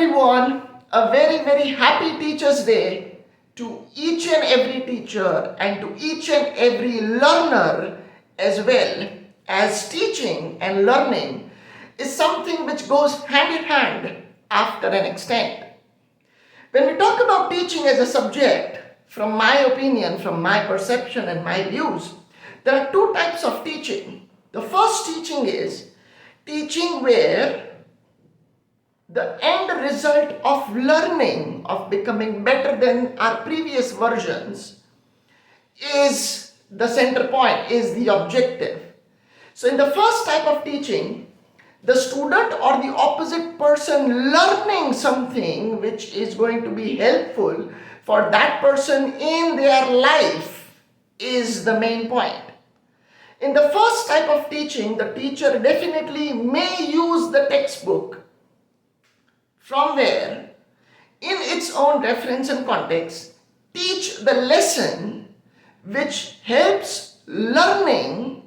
everyone. A very, very happy Teachers' Day to each and every teacher and to each and every learner as well, as teaching and learning is something which goes hand in hand after an extent. When we talk about teaching as a subject, from my opinion, from my perception and my views, there are two types of teaching. The first teaching is teaching where the end result of learning, of becoming better than our previous versions, is the center point, is the objective. So in the first type of teaching, the student or the opposite person learning something which is going to be helpful for that person in their life is the main point. In the first type of teaching, the teacher definitely may use the textbook from where, in its own reference and context, teach the lesson which helps learning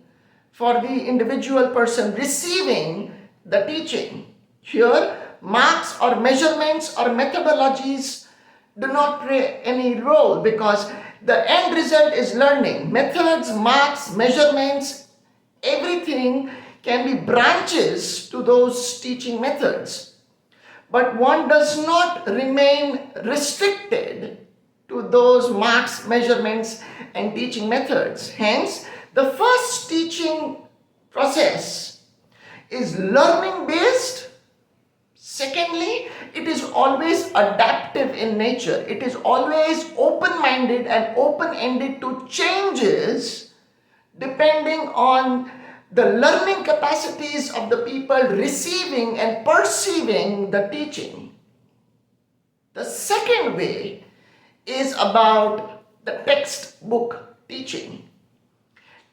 for the individual person receiving the teaching. Here, marks or measurements or methodologies do not play any role because the end result is learning. Methods, marks, measurements, everything can be branches to those teaching methods. But one does not remain restricted to those marks, measurements, and teaching methods. Hence, the first teaching process is learning based. Secondly, it is always adaptive in nature. It is always open-minded and open-ended to changes depending on the learning capacities of the people receiving and perceiving the teaching. The second way is about the textbook teaching.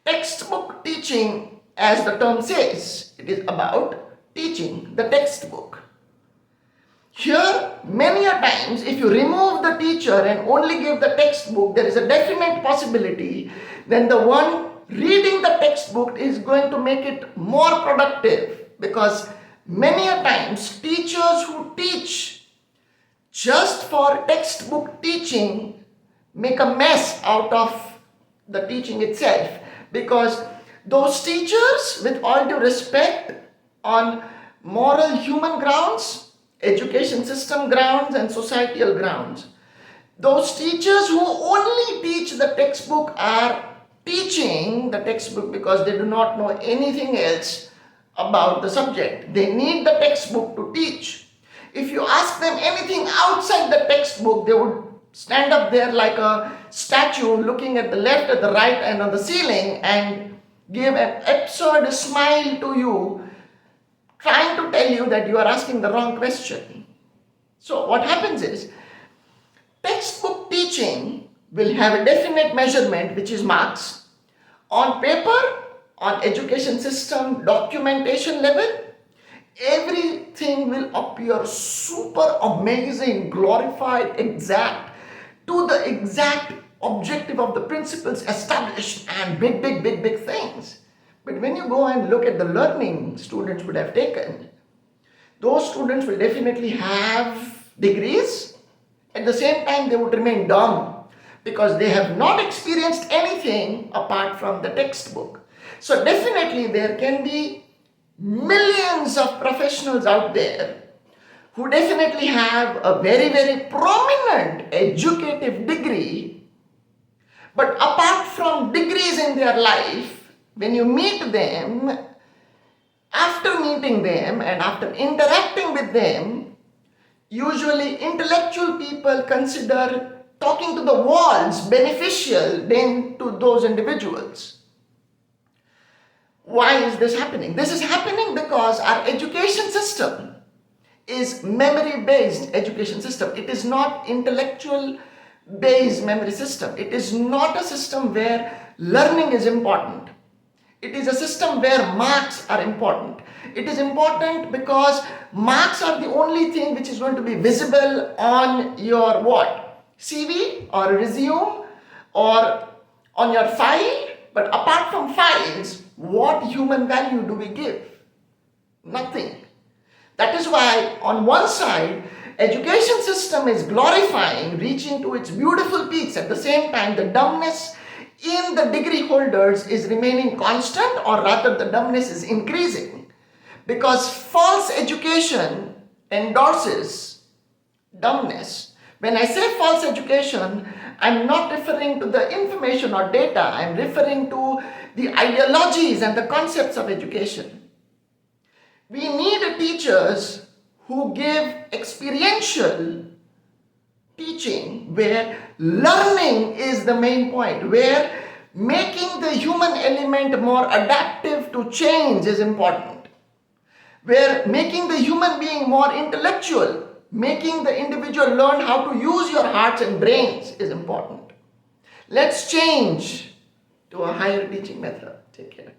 Textbook teaching, as the term says, it is about teaching the textbook. Here, many a times, if you remove the teacher and only give the textbook, there is a definite possibility then the one reading the textbook is going to make it more productive, because many a times teachers who teach just for textbook teaching make a mess out of the teaching itself, because those teachers, with all due respect, on moral human grounds, education system grounds and societal grounds, those teachers who only teach the textbook are teaching the textbook because they do not know anything else about the subject. They need the textbook to teach. If you ask them anything outside the textbook, they would stand up there like a statue looking at the left, at the right, and on the ceiling and give an absurd smile to you, trying to tell you that you are asking the wrong question. So what happens is, textbook teaching will have a definite measurement, which is marks. On paper, on education system documentation level, everything will appear super amazing, glorified, exact, to the exact objective of the principles established, and big things. But when you go and look at the learning students would have taken, those students will definitely have degrees. At the same time, they would remain dumb because they have not experienced anything apart from the textbook. So definitely there can be millions of professionals out there who definitely have a very prominent educative degree, but apart from degrees in their life, when you meet them, after meeting them and after interacting with them, usually intellectual people consider talking to the walls beneficial then to those individuals. Why is this happening? This is happening because our education system is memory-based education system. It is not intellectual-based memory system. It is not a system where learning is important. It is a system where marks are important. It is important because marks are the only thing which is going to be visible on your what? CV or resume or on your file. But apart from files, what human value do we give? Nothing. That is why on one side, education system is glorifying reaching to its beautiful peaks. At the same time, the dumbness in the degree holders is remaining constant, or rather the dumbness is increasing, because false education endorses dumbness. When I say false education, I'm not referring to the information or data. I'm referring to the ideologies and the concepts of education. We need teachers who give experiential teaching, where learning is the main point, where making the human element more adaptive to change is important, where making the human being more intellectual, making the individual learn how to use your hearts and brains is important. Let's change to a higher teaching method. Take care.